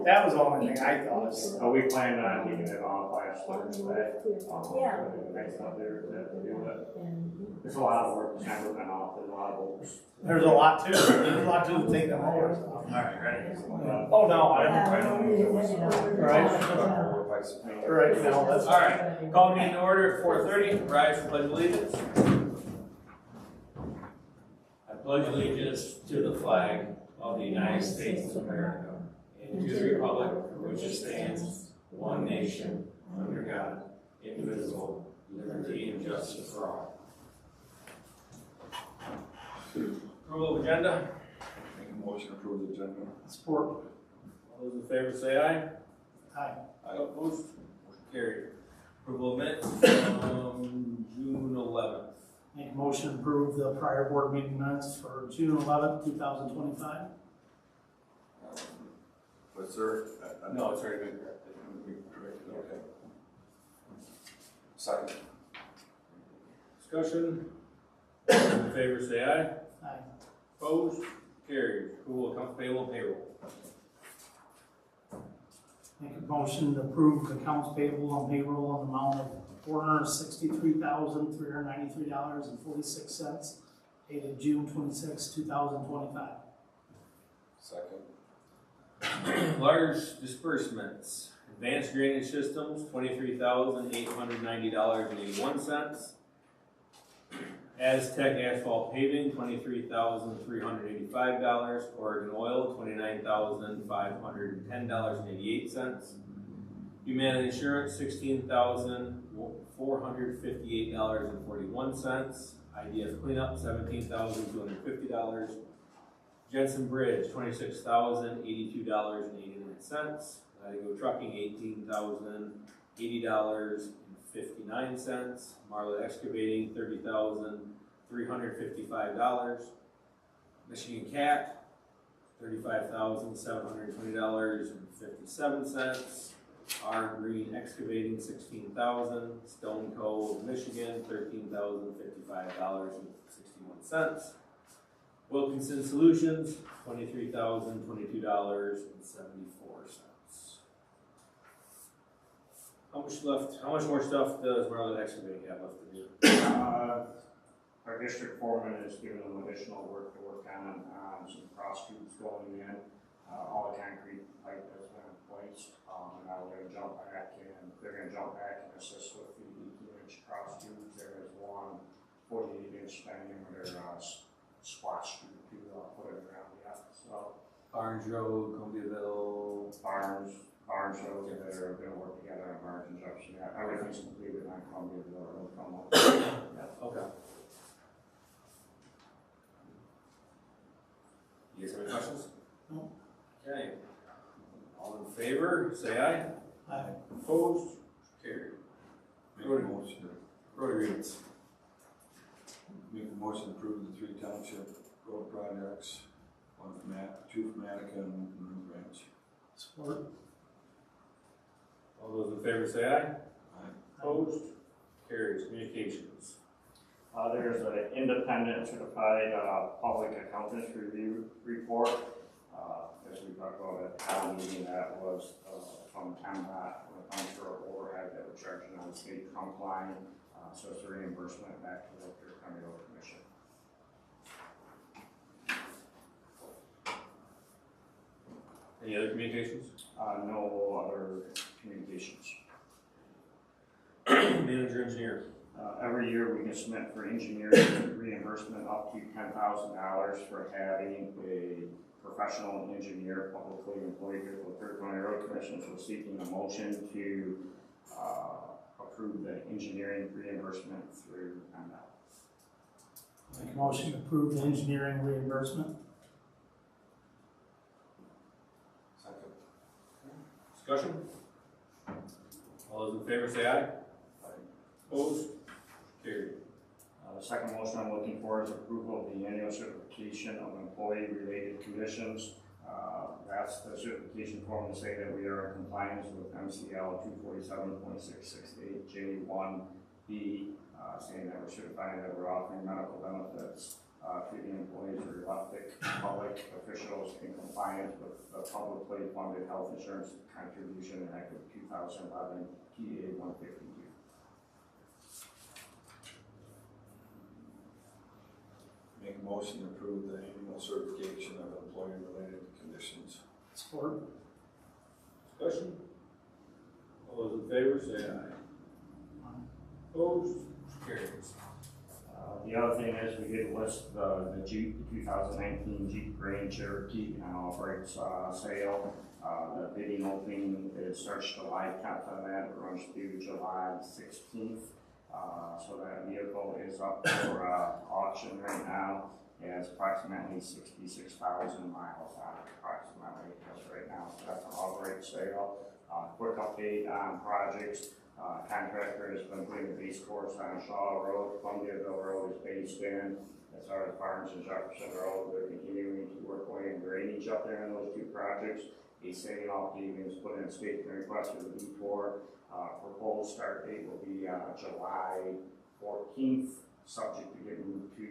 That was the only thing I thought. So we planned on getting it off last Thursday. Yeah. Next up there to do it. There's a lot of work that's never been off, there's a lot of work. There's a lot to it. There's a lot to take them over. Alright, ready? Oh, no, I don't. Right. Right, no, that's. All right, call meeting to order at 4:30, rise for pledge of allegiance. I pledge allegiance to the flag of the United States of America and to the republic for which it stands, one nation, under God, indivisible, liberty and justice for all. Approval of agenda. Make a motion to approve the agenda. Support. All those in favor say aye. Aye. Opposed? Motion carried. Approval of minutes from June 11th. Make a motion to approve the prior board meeting minutes for June 11th, 2025. But sir, No, it's already been corrected. okay. Second. Discussion. All those in favor say aye. Aye. Opposed? Carried. Approval of accounts payable and payroll. Make a motion to approve accounts payable and payroll in the amount of $463,393.46, dated June 26, 2025. Second. Large disbursements. Advanced drainage systems, $23,890.81. Aztec asphalt paving, $23,385. Oregon oil, $29,510.88. Humana insurance, $16,458.41. IDF cleanup, $17,250. Jensen Bridge, $26,082.89. Go trucking, $18,080.59. Marla excavating, $30,355. Michigan Cat, $35,720.57. R Green excavating, $16,000. Stone Cove, Michigan, $13,055.61. Wilkinson Solutions, $23,022.74. How much more stuff does Marla excavating have left to do? Our district foreman is giving them additional work to work on, some cross tubes going in, all the concrete pipe has been in place, and now we're gonna jump back and they're gonna jump back and assist with the 18-inch cross tubes. There is one 48-inch thing in their squash tube to put it around the office. So Barnes Road, Columbiaville. Barnes Road, they're gonna work together on Barnes and Jefferson. Everything's completed on Columbiaville Road. Okay. You guys have any questions? No. Okay. All in favor, say aye. Aye. Opposed? Carried. Make a motion to Road agreements. approve the 3 township road projects, two from Attica and one from New Branch. Support. All those in favor say aye. Aye. Opposed? Carries. Communications. There's an independent certified public accountants review report. As we talked about at the town meeting, that was from TMDOT when it comes to our overhead that we're charging on the state trunk line. So it's a reimbursement back to the Lapeer County Road Commission. Any other communications? No other communications. Manager engineer. Every year we can submit for engineering reimbursement up to $10,000 for having a professional engineer publicly employed here with the Lapeer County Road Commission. So seeking a motion to approve the engineering reimbursement through MDOT. Make a motion to approve the engineering reimbursement. Second. Discussion? All those in favor say aye. Opposed? Carried. The second motion I'm looking for is approval of the annual certification of employee-related conditions. That's the certification form to say that we are in compliance with MCL 247.668J1B, saying that we're certifying that we're offering medical benefits, to the employees or elected public officials in compliance with the publicly funded health insurance contribution act of 2011 TA 152. Make a motion to approve the annual certification of employee-related conditions. Support. Discussion? All those in favor say aye. Opposed? Carries. The other thing is we did list the Jeep, the 2019 Jeep Grand Cherokee operates sale. The bidding opening starts July 10th on that, it runs through July 16th. So that vehicle is up for auction right now. It has approximately 66,000 miles on it, approximately, just right now. So that's an outright sale. Quick update on projects. Contractor has been putting the base course on Shaw Road. Columbiaville Road is based in. As far as Barnes and Jefferson Road, they're continuing to work away in drainage up there in those two projects. A setting off paving is put in a statement request for the detour. Proposed start date will be July 14th, subject to get moved to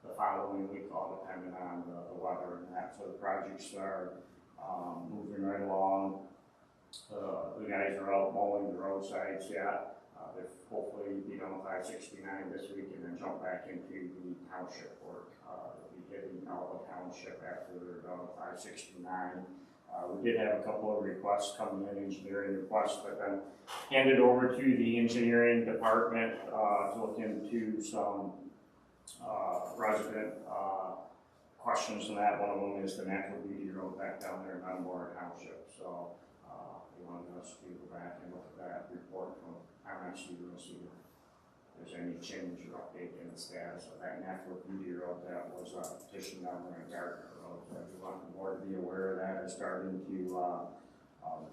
the following week, all depending on the weather and that. So the projects are moving right along. The guys are out mowing the roadsides yet. They'll hopefully be done with I-69 this week and then jump back into the township work. They'll be hitting all the township after they're done with I-69. We did have a couple of requests coming in, engineering requests, but then handed over to the engineering department to look into some resident questions and that. One of them is the natural beauty road back down there in Metamora Township. So they wanted us to go back and look at that report from MSU and see if there's any change or update in the status of that natural beauty road that was petitioned down there in Gardner Road. So we want the board to be aware of that. It's starting to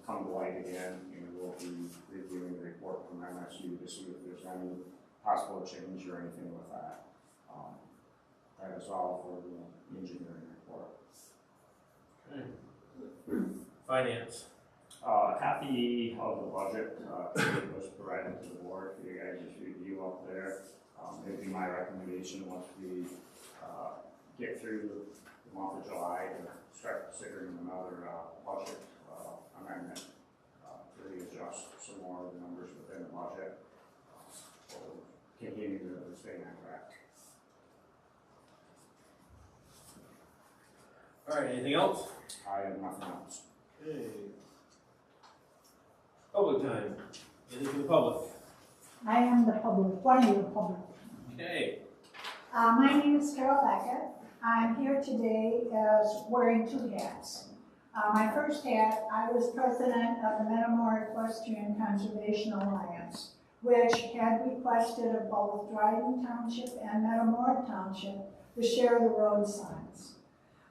come to light again, and we'll be reviewing the report from MSU to see if there's any possible change or anything with that. That is all for the engineering report. Okay. Finance. Copy of the budget was provided to the board for you guys to review up there. It would be my recommendation once we get through the month of July to start considering another budget amendment to readjust some more of the numbers within the budget. We'll continue to stay on track. All right, anything else? I have nothing else. Okay. Public time. Anything from the public? I am the public, one of the public. Okay. My name is Carol Beckett. I'm here today as wearing two hats. My first hat, I was president of the Metamora Equestrian Conservation Alliance, which had requested of both Dryden Township and Metamora Township to share the road signs.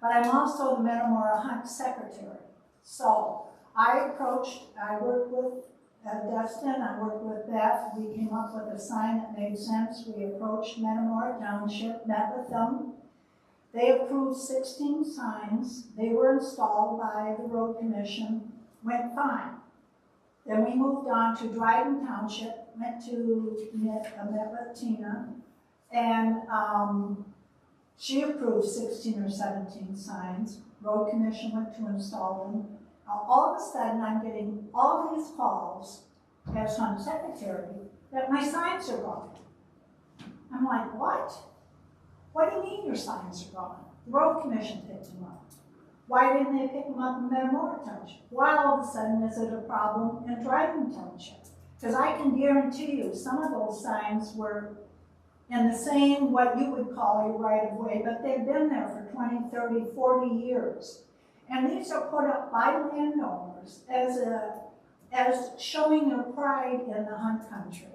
But I'm also the Metamora Hunt Secretary. So I worked with Dustin, I worked with Beth. We came up with a sign that made sense. We approached Metamora Township, met with them. They approved 16 signs. They were installed by the road commission, went fine. Then we moved on to Dryden Township, met with Tina, and she approved 16 or 17 signs. Road commission went to install them. All of a sudden, I'm getting all these calls as Hunt Secretary that my signs are gone. I'm like, what? What do you mean your signs are gone? The road commission picked them up. Why didn't they pick them up in Metamora Township? Why all of a sudden is it a problem in Dryden Township? Because I can guarantee you some of those signs were in the same, what you would call your right of way, but they've been there for 20, 30, 40 years. And these are put up by landowners as showing their pride in the hunt country.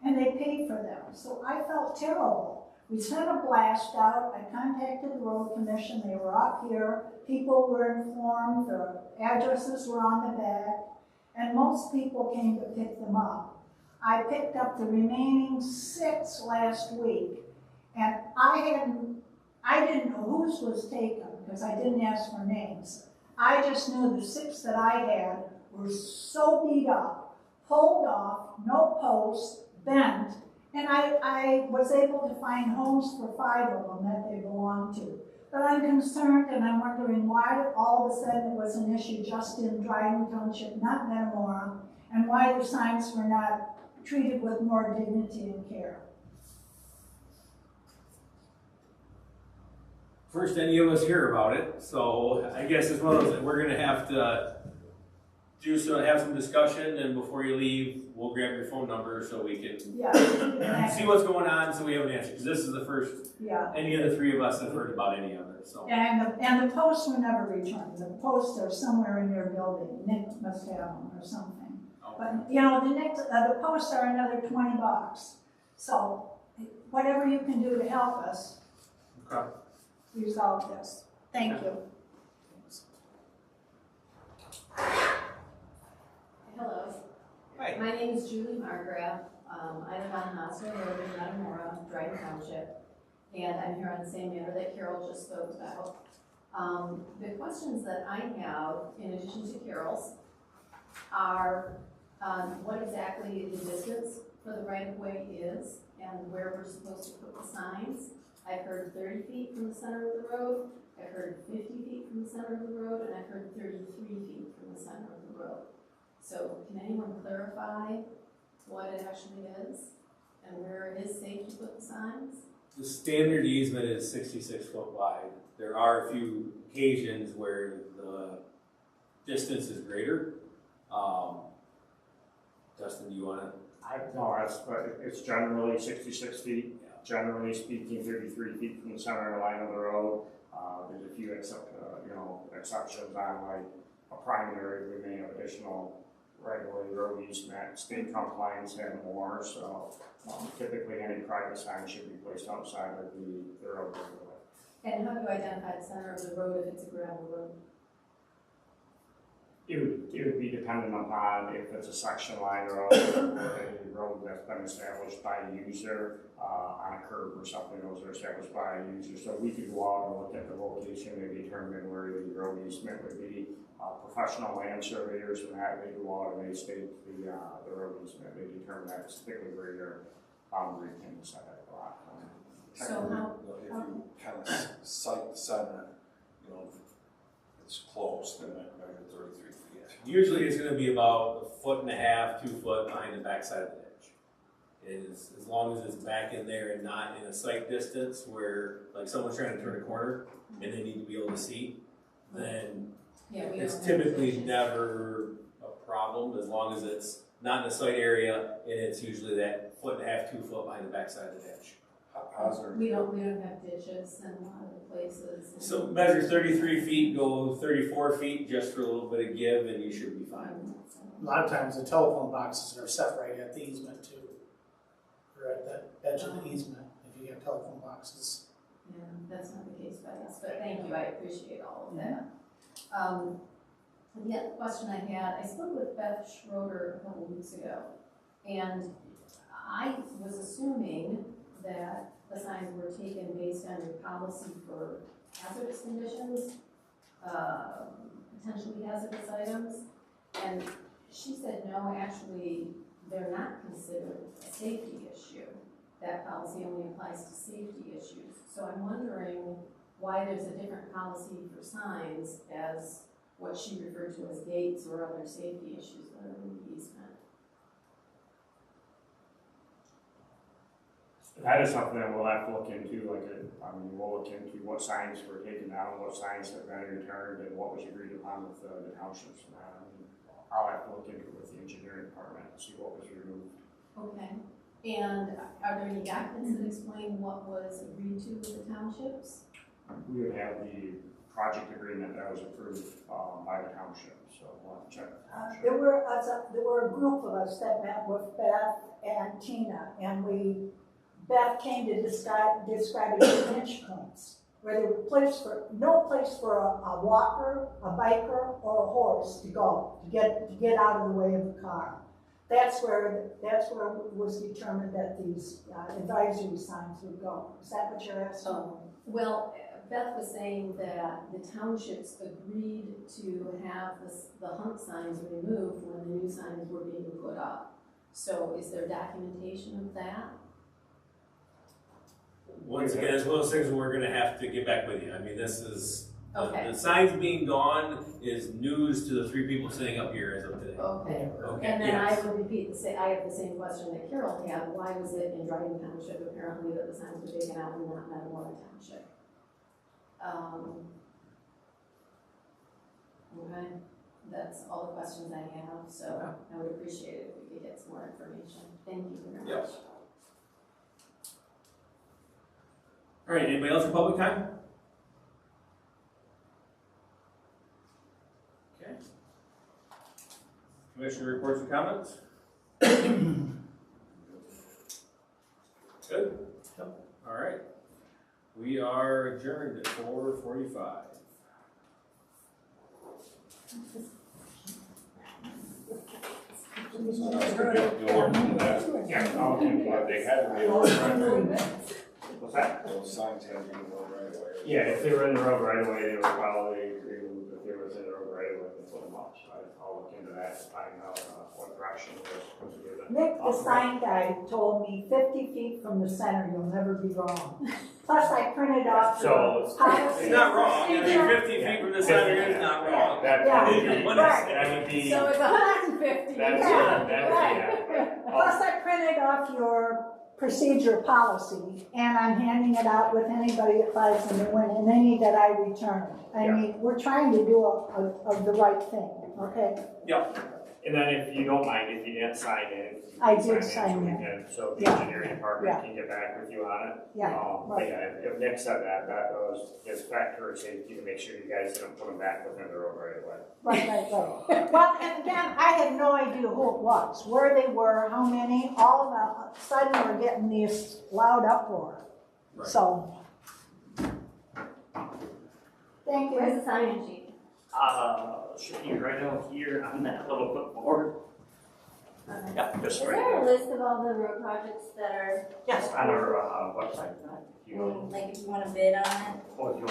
And they paid for them. So I felt terrible. We sent a blast out. I contacted the road commission. They were up here. People were informed. The addresses were on the back. And most people came to pick them up. I picked up the remaining 6 last week. And I didn't know whose was taken because I didn't ask for names. I just knew the 6 that I had were so beat up, pulled off, no posts, bent, And I was able to find homes for 5 of them that they belong to. But I'm concerned and I'm wondering why all of a sudden it was an issue just in Dryden Township, not Metamora, and why the signs were not treated with more dignity and care. First any of us hear about it, so I guess it's one of those that we're gonna have to have some discussion, and before you leave, we'll grab your phone number so we can Yeah. see what's going on, so we have an answer, because this is the first Yeah. any of the 3 of us have heard about any of it, so. And the posts were never returned. The posts are somewhere in your building. Nick must have them or something. But, you know, the posts are another $20. So whatever you can do to help us Okay. resolve this. Thank you. Hello. Hi. My name is Julie Margraf. I live on Hospital Road in Metamora, Dryden Township, and I'm here on the same matter that Carol just spoke about. The questions that I have, in addition to Carol's, are what exactly the distance for the right-of-way is and where we're supposed to put the signs. I've heard 30 feet from the center of the road, I've heard 50 feet from the center of the road, and I've heard 33 feet from the center of the road. So can anyone clarify what it actually is and where it is safe to put the signs? The standard easement is 66 foot wide. There are a few occasions where the distance is greater. Dustin, do you wanna? It's generally 66 feet. Yeah. Generally speaking, 33 feet from the center line of the road. There's a few exceptions on like a primary. We may have additional right-of-way road easement. State compliance have more, so typically any private sign should be placed outside of the road. And how do you identify the center of the road if it's a gravel road? It would be dependent upon if it's a section line road or a road that's been established by a user on a curb or something. Those are established by a user. So we could go out and look at the location and determine where the road easement would be. Professional land surveyors and that, they go out and they state the road easement. They determine that typically where your boundary can be set at a lot. So how? If you kind of cite the center, it's close, then that measure 33 feet. Usually it's gonna be about 1.5 to 2 foot behind the backside of the ditch. Is as long as it's back in there and not in a sight distance where like someone's trying to turn a corner and they need to be able to see, then Yeah, we it's don't have typically issues. never a problem as long as it's not in a sight area and it's usually that 1.5 to 2 foot behind the backside of the ditch. How's there? We don't have ditches in a lot of the places. So measure 33 feet, go 34 feet just for a little bit of give and you should be fine. A lot of times the telephone boxes are set right at the easement too. Or at the edge of the easement, if you have telephone boxes. Yeah, that's not the case by us, but thank you, I appreciate all of that. The other question I had, I spoke with Beth Schroeder a couple weeks ago, and I was assuming that the signs were taken based on your policy for hazardous conditions, potentially hazardous items, and she said, no, actually, they're not considered a safety issue. That policy only applies to safety issues. So I'm wondering why there's a different policy for signs as what she referred to as gates or other safety issues that are in the easement. That is something that we'll have to look into, we'll look into what signs were taken down, what signs have been returned, and what was agreed upon with the townships. I'll have to look into it with the engineering department and see what was removed. Okay. And are there any documents that explain what was agreed to with the townships? We would have the project agreement that was approved by the township, so we'll have to check the township. There were a group of us that met with Beth and Tina, and Beth came to describe it as pinch points, where there was no place for a walker, a biker, or a horse to go, to get out of the way of the car. That's where it was determined that these advisory signs would go. Is that what you're asking? Well, Beth was saying that the townships agreed to have the hump signs removed when the new signs were being put up. So is there documentation of that? Once again, it's one of those things where we're gonna have to get back with you. I mean, this is, Okay. the signs being gone is news to the three people sitting up here as of today. Okay. Okay, And then I yes. would repeat I have the same question that Carol had, why was it in Dryden Township apparently that the signs were taken out and not Metamora Township? Okay, that's all the questions I have, so I would appreciate it if we could get some more information. Thank you very much. Yep. All right, anybody else for public time? Okay. Commissioner reports and comments? Good? All right. We are adjourned at 4:45. Yeah, they had to be over right. What's that? Those signs had to be moved right away. Yeah, if they were in the road right away, they were probably, if they were in the road right away, they put them up. So I'll look into that to find out what direction was given. Nick, the sign guy told me 50 feet from the center, you'll never be wrong. Plus, I printed off the So policy. It's not wrong. I mean, procedure. 50 feet from the center is not wrong. That Yeah. would be, Right. that would be, So it's 150. that's, Yeah, yeah. Plus, I printed off your procedure policy, and I'm handing it out with anybody that files a new one and any that I return. I Yeah. mean, we're trying to do the right thing, okay? Yep. And then if you don't mind, if you didn't sign in. you I can did so sign we in. can- So the Yeah. engineering department Yeah. can get back with you on it. Yeah, But right. yeah, if Nick said that was his factor of safety to make sure you guys don't put them back within the road right away. Right. Well, and again, I had no idea who it was, where they were, how many, all of a sudden we're getting these loud uproar. Right. So. Thank you. Where's the sign sheet? Should be right out here on that little clipboard. Okay. Yeah, just Is right there a there. list of all the road projects that are, Yes, on our website. If you like if you wanna bid on it? or if you